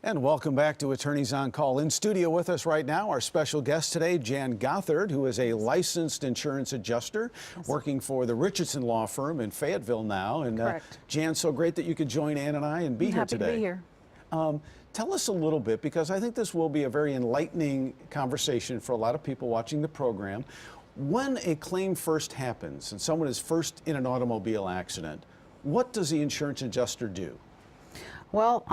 And welcome back to Attorneys on Call. In studio with us right now, our special guest today, Jan Gothard, who is a licensed insurance adjuster working for the Richardson Law Firm in Fayetteville now. And Jan, so great that you could join Ann and I and be here today. Happy to be here. Tell us a little bit, because I think this will be a very enlightening conversation for a lot of people watching the program. When a claim first happens and someone is first in an automobile accident, what does the insurance adjuster do? Well,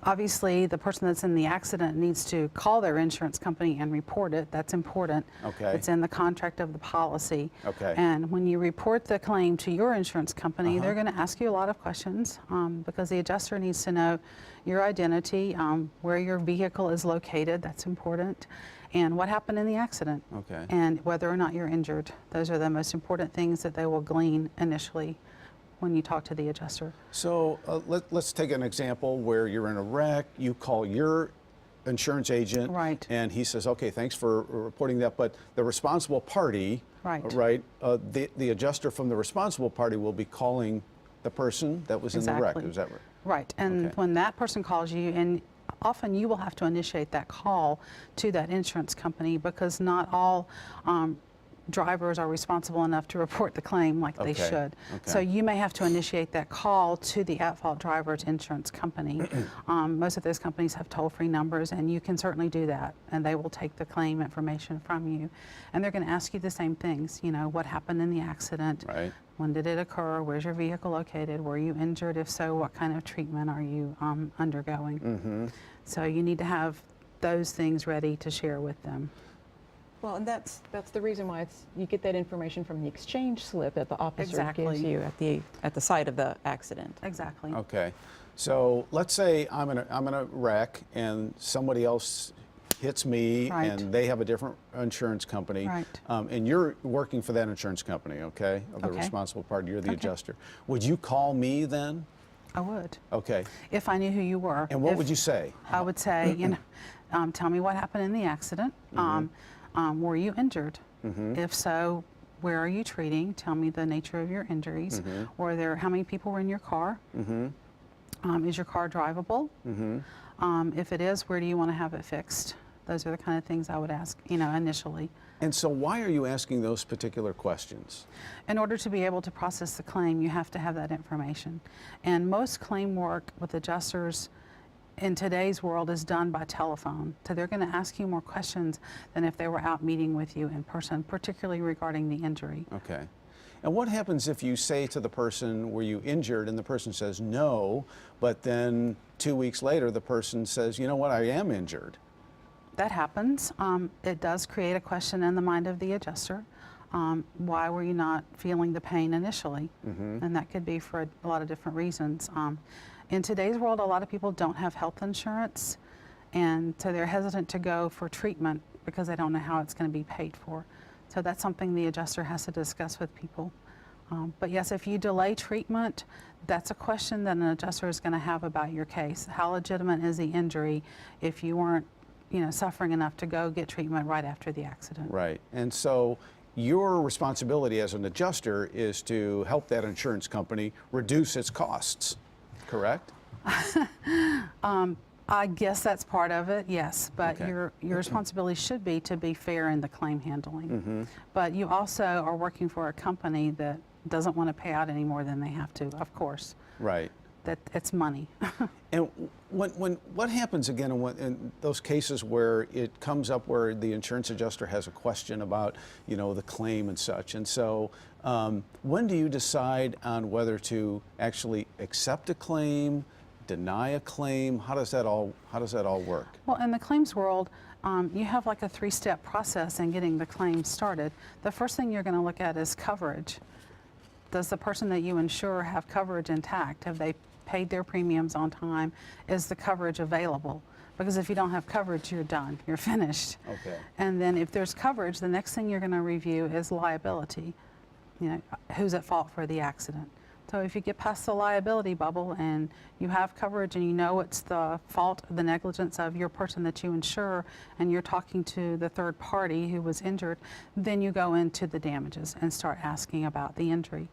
obviously, the person that's in the accident needs to call their insurance company and report it. That's important. Okay. It's in the contract of the policy. Okay. And when you report the claim to your insurance company, they're going to ask you a lot of questions because the adjuster needs to know your identity, where your vehicle is located. That's important. And what happened in the accident. Okay. And whether or not you're injured. Those are the most important things that they will glean initially when you talk to the adjuster. So let's take an example where you're in a wreck, you call your insurance agent, right, and he says, okay, thanks for reporting that, but the responsible party, the adjuster from the responsible party will be calling the person that was in the wreck. Is that right? Right, and when that person calls you, and often you will have to initiate that call to that insurance company, because not all drivers are responsible enough to report the claim like they should. So you may have to initiate that call to the at-fault driver's insurance company. Most of those companies have toll-free numbers, and you can certainly do that, and they will take the claim information from you. And they're going to ask you the same things, you know, what happened in the accident, when did it occur, where's your vehicle located, were you injured, if so, what kind of treatment are you undergoing. So you need to have those things ready to share with them. Well, and that's the reason why you get that information from the exchange slip that the officer gives you at the site of the accident. Exactly. Okay, so let's say I'm in a wreck and somebody else hits me, and they have a different insurance company, and you're working for that insurance company, the responsible party. You're the adjuster. Would you call me then? I would. Okay. If I knew who you were. And what would you say? I would say, you know, tell me what happened in the accident. Were you injured? If so, where are you treating? Tell me the nature of your injuries. How many people were in your car? Is your car drivable? If it is, where do you want to have it fixed? Those are the kind of things I would ask, you know, initially. And so why are you asking those particular questions? In order to be able to process the claim, you have to have that information. And most claim work with adjusters in today's world is done by telephone. So they're going to ask you more questions than if they were out meeting with you in person, particularly regarding the injury. Okay. And what happens if you say to the person, were you injured, and the person says no, but then 2 weeks later the person says, you know what, I am injured? That happens. It does create a question in the mind of the adjuster. Why were you not feeling the pain initially? And that could be for a lot of different reasons. In today's world, a lot of people don't have health insurance, and so they're hesitant to go for treatment because they don't know how it's going to be paid for. So that's something the adjuster has to discuss with people. But yes, if you delay treatment, that's a question that an adjuster is going to have about your case. How legitimate is the injury if you weren't, you know, suffering enough to go get treatment right after the accident? Right. And so your responsibility as an adjuster is to help that insurance company reduce its costs, correct? I guess that's part of it, yes, but your responsibility should be to be fair in the claim handling. But you also are working for a company that doesn't want to pay out any more than they have to, of course. Right. That it's money. And what happens again in those cases where it comes up where the insurance adjuster has a question about, you know, the claim and such? And so when do you decide on whether to actually accept a claim, deny a claim? How does that all work? Well, in the claims world, you have like a three-step process in getting the claim started. The first thing you're going to look at is coverage. Does the person that you insure have coverage intact? Have they paid their premiums on time? Is the coverage available? Because if you don't have coverage, you're done. You're finished. Okay. And then if there's coverage, the next thing you're going to review is liability. You know, who's at fault for the accident? So if you get past the liability bubble and you have coverage and you know it's the fault, the negligence of your person that you insure, and you're talking to the third party who was injured, then you go into the damages and start asking about the injury.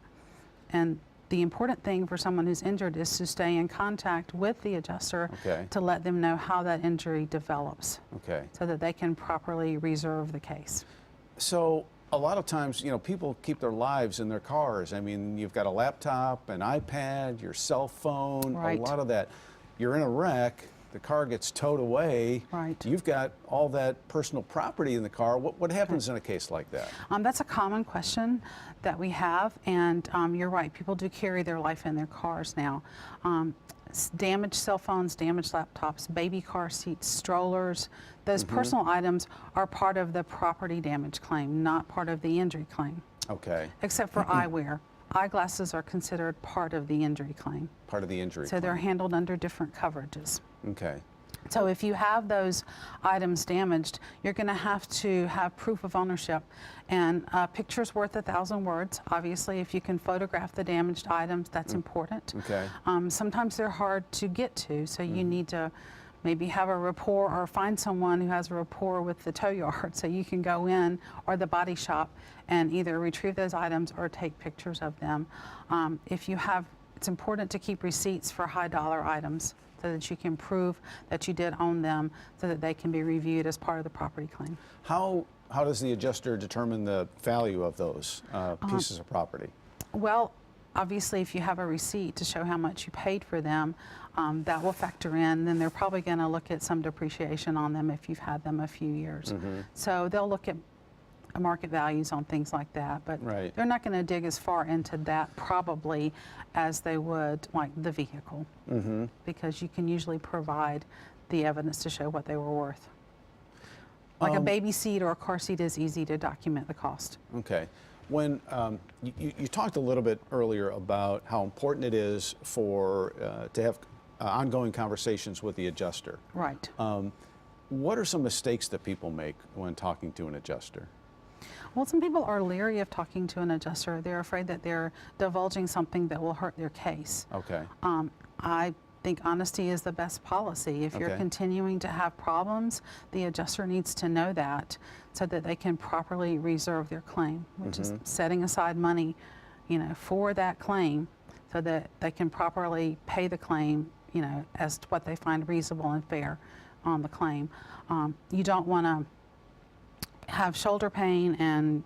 And the important thing for someone who's injured is to stay in contact with the adjuster Okay. to let them know how that injury develops Okay. so that they can properly reserve the case. So a lot of times, people keep their lives in their cars. I mean, you've got a laptop, an iPad, your cell phone, Right. a lot of that. You're in a wreck, the car gets towed away. Right. You've got all that personal property in the car. What happens in a case like that? That's a common question that we have, and you're right, people do carry their life in their cars now. Damaged cell phones, damaged laptops, baby car seats, strollers, those personal items are part of the property damage claim, not part of the injury claim, Okay. except for eyewear. Eyeglasses are considered part of the injury claim, Part of the injury so they're claim. handled under different coverages. Okay. So if you have those items damaged, you're going to have proof of ownership. And a picture's worth 1,000 words. Obviously, if you can photograph the damaged items, that's important. Okay. Sometimes they're hard to get to, so you need to maybe have a rapport or find someone who has a rapport with the tow yard so you can go in, or the body shop, and either retrieve those items or take pictures of them. It's important to keep receipts for high dollar items, so that you can prove that you did own them, so that they can be reviewed as part of the property claim. How does the adjuster determine the value of those pieces of property? Well, obviously, if you have a receipt to show how much you paid for them, that will factor in. Then they're probably going to look at some depreciation on them if you've had them a few years. So they'll look at market values on things like that, but Right. they're not going to dig as far into that probably as they would like the vehicle, because you can usually provide the evidence to show what they were worth. Like a baby seat or a car seat is easy to document the cost. Okay. When you talked a little bit earlier about how important it is for to have ongoing conversations with the adjuster. Right. What are some mistakes that people make when talking to an adjuster? Well, some people are leery of talking to an adjuster. They're afraid that they're divulging something that will hurt their case. Okay. I think honesty is the best policy. If you're Okay. continuing to have problems, the adjuster needs to know that so that they can properly reserve their claim, which is setting aside money, for that claim so that they can properly pay the claim, as to what they find reasonable and fair on the claim. You don't want to have shoulder pain and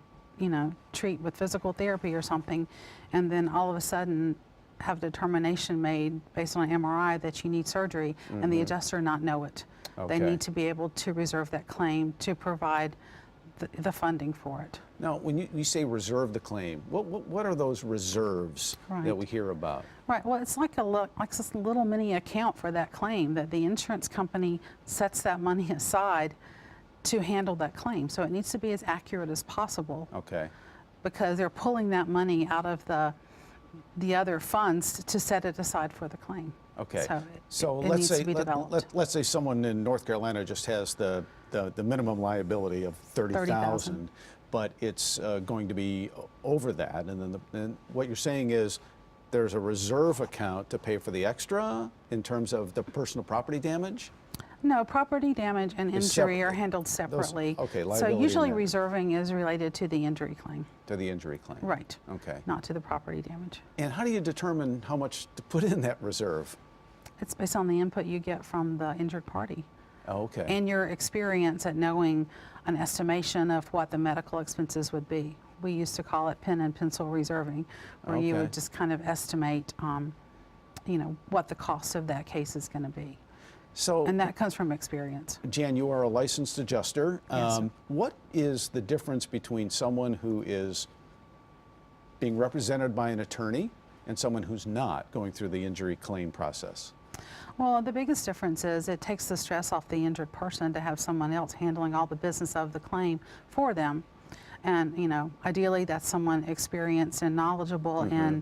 treat with physical therapy or something, and then all of a sudden have determination made based on an MRI that you need surgery, and the adjuster not know it. They Okay. need to be able to reserve that claim to provide the funding for it. Now, when you say reserve the claim, what are those reserves that Right. we hear about? Right. Well, it's like this little mini account for that claim that the insurance company sets that money aside to handle that claim. So it needs to be as accurate as possible, Okay. because they're pulling that money out of the other funds to set it aside for the claim. Okay. So it let's needs say to be developed. let's say someone in North Carolina just has the minimum liability of 30,000, but it's going to be over that, and then what you're saying is there's a reserve account to pay for the extra in terms of the personal property damage. No, property damage and Is injury are separate. handled separately. okay, So liability usually and that. reserving is related to the injury claim. To the injury claim. Right. Okay. Not to the property damage. And how do you determine how much to put in that reserve? It's based on the input you get from the injured party Oh, okay. and your experience at knowing an estimation of what the medical expenses would be. We used to call it pen and pencil reserving, where you Okay. would just kind of estimate, what the cost of that case is going to be. So, And that comes from experience. Jan, you are a licensed adjuster. Yes. What is the difference between someone who is being represented by an attorney and someone who's not going through the injury claim process? Well, the biggest difference is it takes the stress off the injured person to have someone else handling all the business of the claim for them. And, ideally that's someone experienced and knowledgeable in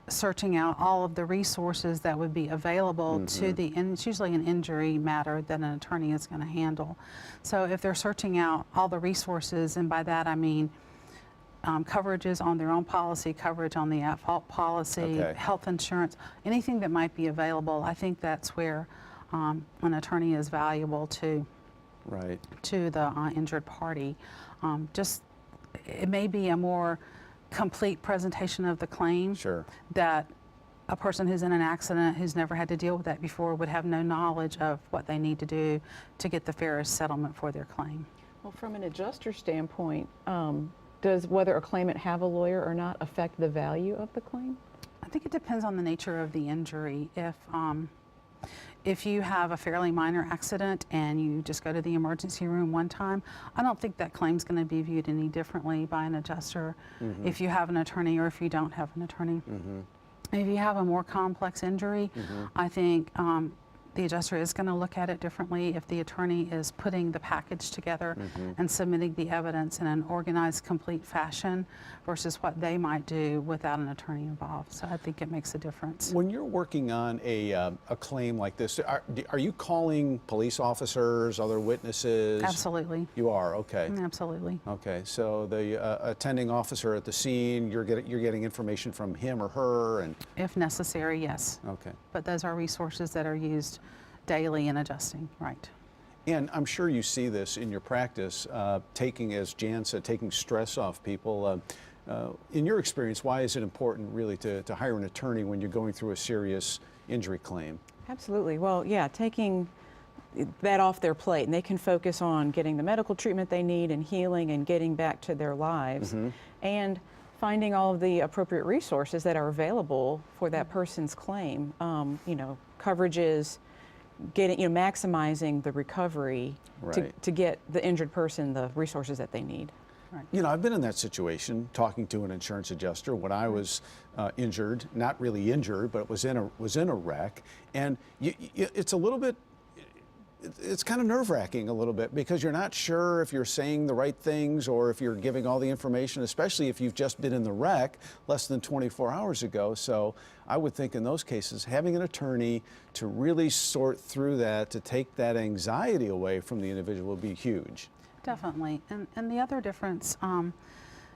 searching out all of the resources that would be available to and it's usually an injury matter that an attorney is going to handle. So if they're searching out all the resources, and by that I mean coverages on their own policy, coverage on the at-fault policy, Okay. health insurance, anything that might be available, I think that's where an attorney is valuable to Right. the injured party. It may be a more complete presentation of the claim. Sure. That a person who's in an accident who's never had to deal with that before would have no knowledge of what they need to do to get the fairest settlement for their claim. Well, from an adjuster standpoint, does whether a claimant have a lawyer or not affect the value of the claim? I think it depends on the nature of the injury. If you have a fairly minor accident and you just go to the emergency room one time, I don't think that claim's going to be viewed any differently by an adjuster if you have an attorney or if you don't have an attorney. If you have a more complex injury, I think the adjuster is going to look at it differently if the attorney is putting the package together and submitting the evidence in an organized, complete fashion versus what they might do without an attorney involved. So I think it makes a difference. When you're working on a claim like this, are you calling police officers, other witnesses? Absolutely. You are, okay. Absolutely. Okay, so the attending officer at the scene, you're getting information from him or her, and If necessary, yes. okay. But those are resources that are used daily in adjusting, right? And I'm sure you see this in your practice, taking, as Jan said, taking stress off people. In your experience, why is it important really to hire an attorney when you're going through a serious injury claim? Absolutely. Well, yeah, taking that off their plate, and they can focus on getting the medical treatment they need and healing and getting back to their lives and finding all of the appropriate resources that are available for that person's claim. You know, coverages, getting, maximizing the recovery to get the injured person the resources that they need. Right. You know, I've been in that situation talking to an insurance adjuster when I was injured, not really injured, but was in a wreck, and it's a little bit. It's kind of nerve-wracking a little bit because you're not sure if you're saying the right things or if you're giving all the information, especially if you've just been in the wreck less than 24 hours ago. So I would think in those cases, having an attorney to really sort through that, to take that anxiety away from the individual would be huge. Definitely. And the other difference,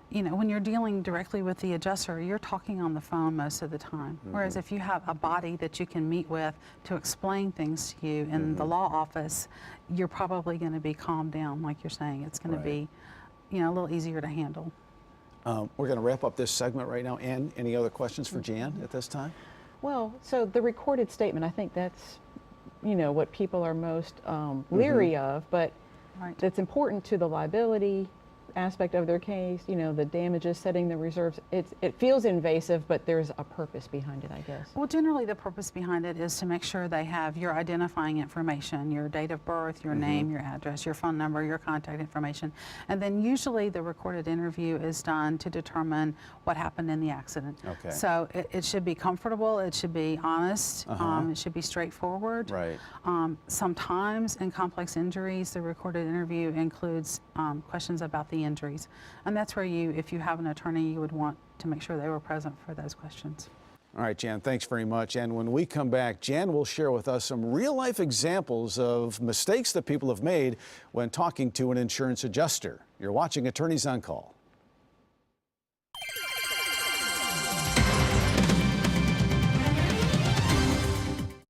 when you're dealing directly with the adjuster, you're talking on the phone most of the time. Whereas if you have a body that you can meet with to explain things to you in the law office, you're probably going to be calmed down, like you're saying. It's going to be, a little easier to handle. We're going to wrap up this segment right now. Ann, any other questions for Jan at this time? Well, so the recorded statement, I think that's, what people are most leery of, but it's important to the liability aspect of their case, the damages, setting the reserves. It feels invasive, but there's a purpose behind it, I guess. Well, generally the purpose behind it is to make sure they have your identifying information, your date of birth, your name, your address, your phone number, your contact information. And then usually the recorded interview is done to determine what happened in the accident. Okay. So it should be comfortable, it should be honest, it should be straightforward. Right. Sometimes in complex injuries, the recorded interview includes questions about the injuries. And that's where if you have an attorney, you would want to make sure they were present for those questions. All right, Jan, thanks very much. And when we come back, Jan will share with us some real-life examples of mistakes that people have made when talking to an insurance adjuster. You're watching Attorneys on Call.